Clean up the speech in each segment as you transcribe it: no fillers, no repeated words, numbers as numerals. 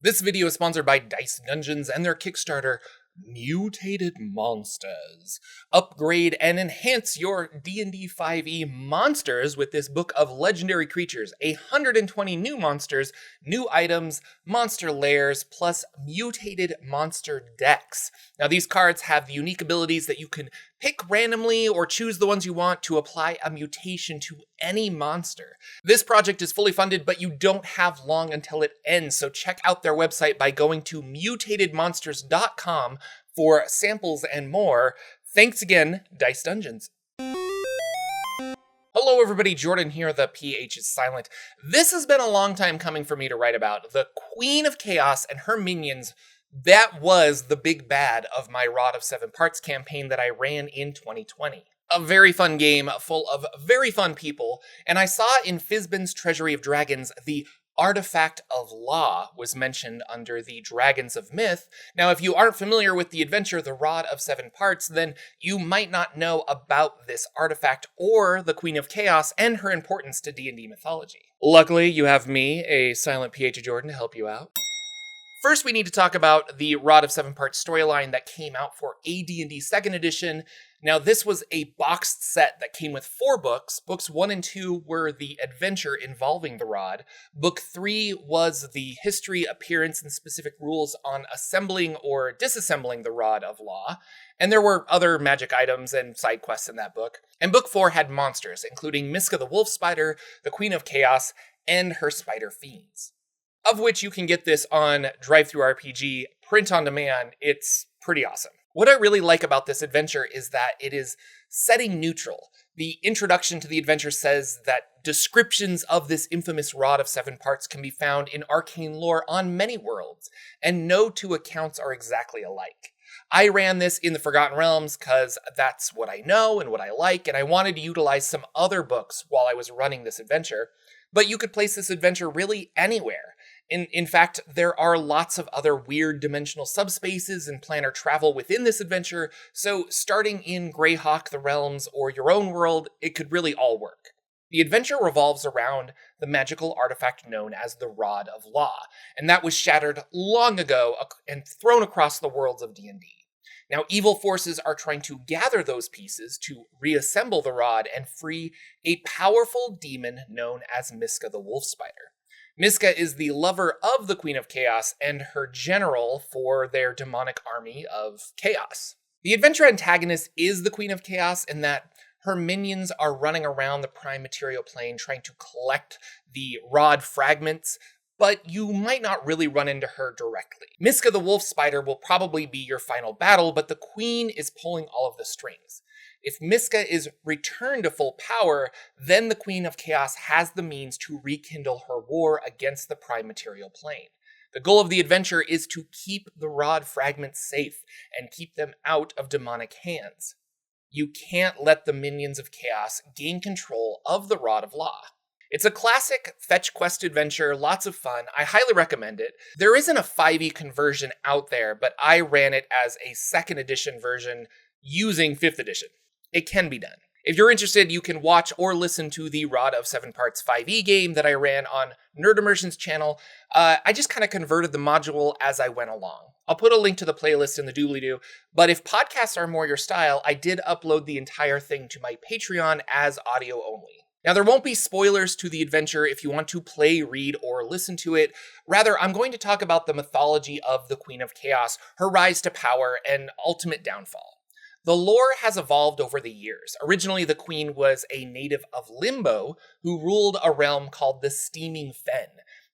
This video is sponsored by Dice Dungeons and their Kickstarter, Mutated Monsters. Upgrade and enhance your D&D 5e monsters with this book of legendary creatures. 120 new monsters, new items, monster lairs, plus mutated monster decks. Now these cards have the unique abilities that you can pick randomly or choose the ones you want to apply a mutation to any monster. This project is fully funded, but you don't have long until it ends, so check out their website by going to mutatedmonsters.com for samples and more. Thanks again, Dice Dungeons. Hello everybody, Jordan here, the PH is silent. This has been a long time coming for me to write about. The Queen of Chaos and her minions, that was the big bad of my Rod of Seven Parts campaign that I ran in 2020. A very fun game full of very fun people, and I saw in Fizban's Treasury of Dragons the Artifact of Law was mentioned under the Dragons of Myth. Now, if you aren't familiar with the adventure The Rod of Seven Parts, then you might not know about this artifact or the Queen of Chaos and her importance to D&D mythology. Luckily, you have me, a silent PH Jordan, to help you out. First, we need to talk about the Rod of Seven Parts storyline that came out for AD&D 2nd edition. Now, this was a boxed set that came with 4 books. Books 1 and 2 were the adventure involving the Rod. Book 3 was the history, appearance, and specific rules on assembling or disassembling the Rod of Law. And there were other magic items and side quests in that book. And Book 4 had monsters, including Miska the Wolfspider, the Queen of Chaos, and her spider fiends. Of which you can get this on DriveThruRPG, print on demand. It's pretty awesome. What I really like about this adventure is that it is setting neutral. The introduction to the adventure says that descriptions of this infamous Rod of Seven Parts can be found in arcane lore on many worlds, and no two accounts are exactly alike. I ran this in the Forgotten Realms because that's what I know and what I like, and I wanted to utilize some other books while I was running this adventure, but you could place this adventure really anywhere. In fact, there are lots of other weird dimensional subspaces and planar travel within this adventure, so starting in Greyhawk, the Realms, or your own world, it could really all work. The adventure revolves around the magical artifact known as the Rod of Law, and that was shattered long ago and thrown across the worlds of D&D. Now, evil forces are trying to gather those pieces to reassemble the Rod and free a powerful demon known as Miska the Wolfspider. Miska is the lover of the Queen of Chaos and her general for their demonic army of chaos. The adventure antagonist is the Queen of Chaos in that her minions are running around the prime material plane trying to collect the Rod fragments, but you might not really run into her directly. Miska the Wolfspider will probably be your final battle, but the Queen is pulling all of the strings. If Miska is returned to full power, then the Queen of Chaos has the means to rekindle her war against the prime material plane. The goal of the adventure is to keep the Rod fragments safe and keep them out of demonic hands. You can't let the minions of chaos gain control of the Rod of Law. It's a classic fetch quest adventure, lots of fun. I highly recommend it. There isn't a 5e conversion out there, but I ran it as a 2nd edition version using 5th edition. It can be done. If you're interested, you can watch or listen to the Rod of Seven Parts 5e game that I ran on Nerd Immersion's channel. I just kind of converted the module as I went along. I'll put a link to the playlist in the doobly-doo, but if podcasts are more your style, I did upload the entire thing to my Patreon as audio only. Now, there won't be spoilers to the adventure if you want to play, read, or listen to it. Rather, I'm going to talk about the mythology of the Queen of Chaos, her rise to power, and ultimate downfall. The lore has evolved over the years. Originally, the Queen was a native of Limbo who ruled a realm called the Steaming Fen.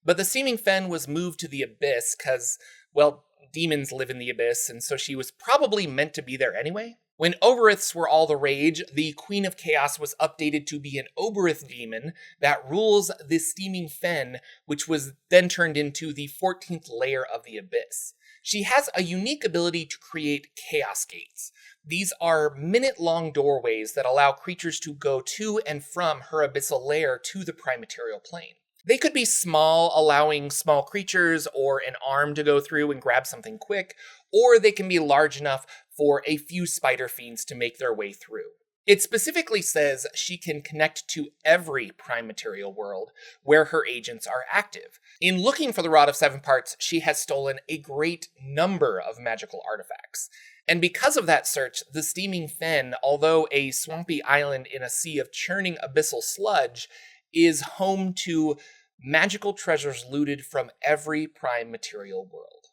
But the Steaming Fen was moved to the Abyss because, well, demons live in the Abyss, and so she was probably meant to be there anyway. When Oberiths were all the rage, the Queen of Chaos was updated to be an Oberith demon that rules the Steaming Fen, which was then turned into the 14th layer of the Abyss. She has a unique ability to create chaos gates. These are minute-long doorways that allow creatures to go to and from her abyssal lair to the prime material plane. They could be small, allowing small creatures or an arm to go through and grab something quick, or they can be large enough for a few spider fiends to make their way through. It specifically says she can connect to every prime material world where her agents are active. In looking for the Rod of Seven Parts, she has stolen a great number of magical artifacts. And because of that search, the Steaming Fen, although a swampy island in a sea of churning abyssal sludge, is home to magical treasures looted from every prime material world.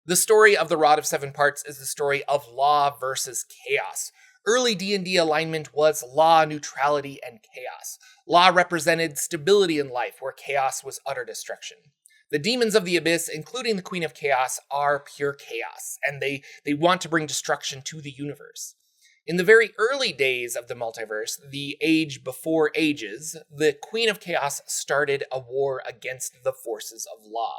The story of the Rod of Seven Parts is the story of law versus chaos. Early D&D alignment was law, neutrality, and chaos. Law represented stability in life, where chaos was utter destruction. The demons of the abyss, including the Queen of Chaos, are pure chaos, and they want to bring destruction to the universe. In the very early days of the multiverse, the age before ages, the Queen of Chaos started a war against the forces of law.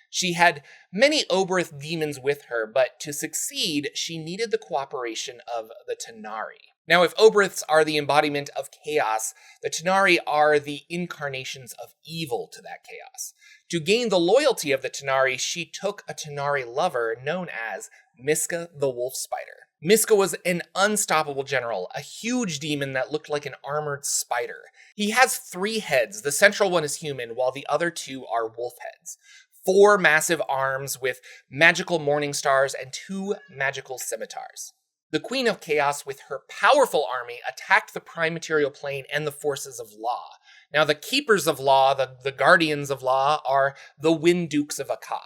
She had many Oberth demons with her, but to succeed, she needed the cooperation of the Tanari. Now, if Oberths are the embodiment of chaos, the Tanari are the incarnations of evil to that chaos. To gain the loyalty of the Tanari, she took a Tanari lover known as Miska the Wolfspider. Miska was an unstoppable general, a huge demon that looked like an armored spider. He has 3 heads. The central one is human, while the other 2 are wolf heads. 4 massive arms with magical morning stars and 2 magical scimitars. The Queen of Chaos, with her powerful army, attacked the prime material plane and the forces of law. Now, the keepers of law, the guardians of law, are the Wind Dukes of Aaqa.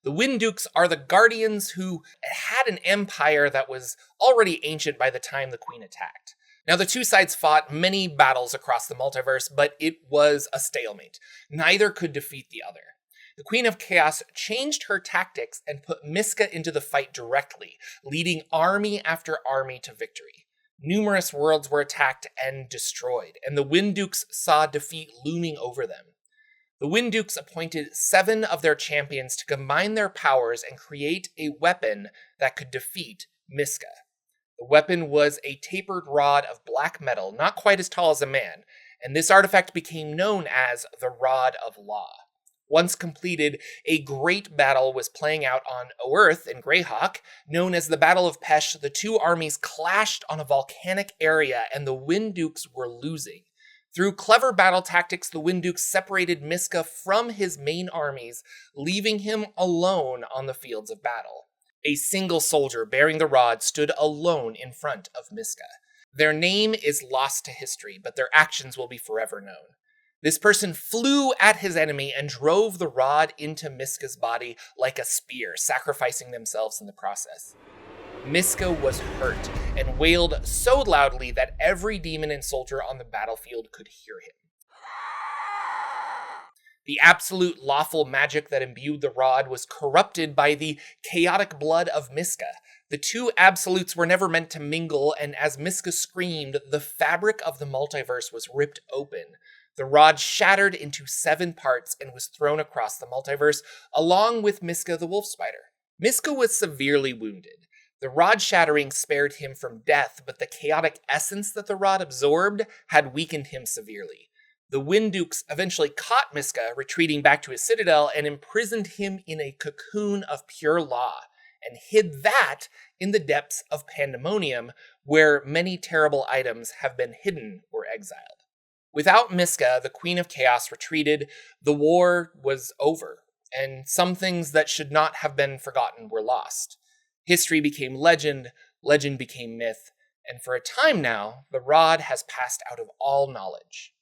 The Wind Dukes are the guardians who had an empire that was already ancient by the time the Queen attacked. Now, the 2 sides fought many battles across the multiverse, but it was a stalemate. Neither could defeat the other. The Queen of Chaos changed her tactics and put Miska into the fight directly, leading army after army to victory. Numerous worlds were attacked and destroyed, and the Wind Dukes saw defeat looming over them. The Wind Dukes appointed 7 of their champions to combine their powers and create a weapon that could defeat Miska. The weapon was a tapered rod of black metal, not quite as tall as a man, and this artifact became known as the Rod of Law. Once completed, a great battle was playing out on Oerth in Greyhawk. Known as the Battle of Pesh, the 2 armies clashed on a volcanic area, and the Wind Dukes were losing. Through clever battle tactics, the Wind Dukes separated Miska from his main armies, leaving him alone on the fields of battle. A single soldier bearing the rod stood alone in front of Miska. Their name is lost to history, but their actions will be forever known. This person flew at his enemy and drove the rod into Miska's body like a spear, sacrificing themselves in the process. Miska was hurt and wailed so loudly that every demon and soldier on the battlefield could hear him. The absolute lawful magic that imbued the rod was corrupted by the chaotic blood of Miska. The 2 absolutes were never meant to mingle, and as Miska screamed, the fabric of the multiverse was ripped open. The rod shattered into 7 parts and was thrown across the multiverse, along with Miska the Wolfspider. Miska was severely wounded. The rod shattering spared him from death, but the chaotic essence that the rod absorbed had weakened him severely. The Wind Dukes eventually caught Miska, retreating back to his citadel, and imprisoned him in a cocoon of pure law, and hid that in the depths of Pandemonium, where many terrible items have been hidden or exiled. Without Miska, the Queen of Chaos retreated, the war was over, and some things that should not have been forgotten were lost. History became legend, legend became myth, and for a time now, the rod has passed out of all knowledge.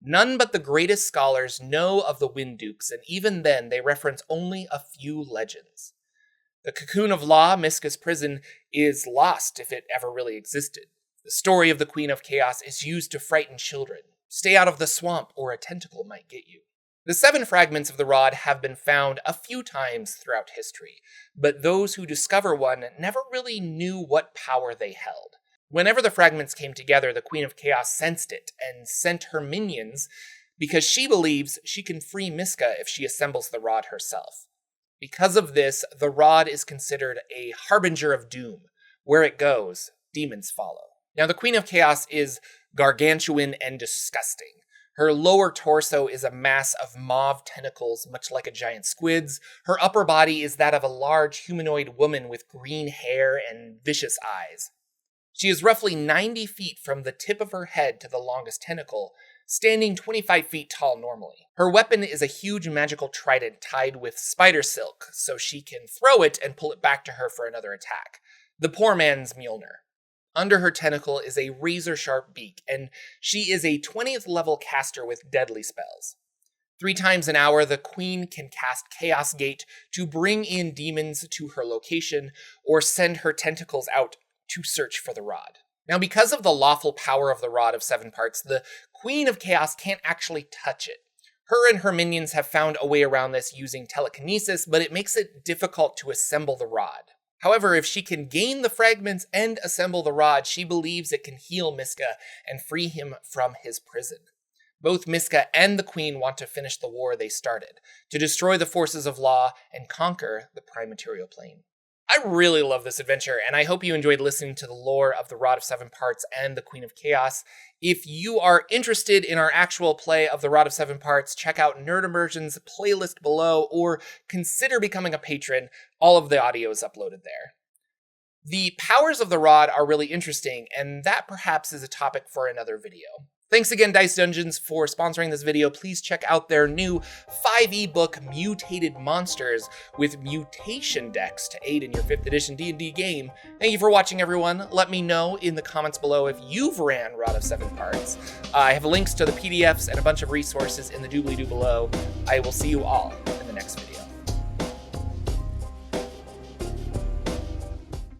None but the greatest scholars know of the Wind Dukes, and even then they reference only a few legends. The cocoon of law, Miska's prison, is lost if it ever really existed. The story of the Queen of Chaos is used to frighten children. Stay out of the swamp, or a tentacle might get you. The 7 fragments of the rod have been found a few times throughout history, but those who discover one never really knew what power they held. Whenever the fragments came together, the Queen of Chaos sensed it and sent her minions because she believes she can free Miska if she assembles the rod herself. Because of this, the rod is considered a harbinger of doom. Where it goes, demons follow. Now, the Queen of Chaos is gargantuan and disgusting. Her lower torso is a mass of mauve tentacles, much like a giant squid's. Her upper body is that of a large humanoid woman with green hair and vicious eyes. She is roughly 90 feet from the tip of her head to the longest tentacle, standing 25 feet tall normally. Her weapon is a huge magical trident tied with spider silk, so she can throw it and pull it back to her for another attack. The poor man's Mjolnir. Under her tentacle is a razor-sharp beak, and she is a 20th level caster with deadly spells. 3 times an hour, the queen can cast Chaos Gate to bring in demons to her location, or send her tentacles out to search for the rod. Now, because of the lawful power of the Rod of 7 Parts, the Queen of Chaos can't actually touch it. Her and her minions have found a way around this using telekinesis, but it makes it difficult to assemble the rod. However, if she can gain the fragments and assemble the rod, she believes it can heal Miska and free him from his prison. Both Miska and the Queen want to finish the war they started, to destroy the forces of law and conquer the Prime Material Plane. I really love this adventure, and I hope you enjoyed listening to the lore of the Rod of 7 Parts and the Queen of Chaos. If you are interested in our actual play of the Rod of 7 Parts, check out Nerd Immersion's playlist below, or consider becoming a patron. All of the audio is uploaded there. The powers of the rod are really interesting, and that perhaps is a topic for another video. Thanks again, Dice Dungeons, for sponsoring this video. Please check out their new 5e book, Mutated Monsters, with mutation decks to aid in your 5th edition D&D game. Thank you for watching, everyone. Let me know in the comments below if you've ran Rod of 7 Parts. I have links to the PDFs and a bunch of resources in the doobly-doo below. I will see you all in the next video.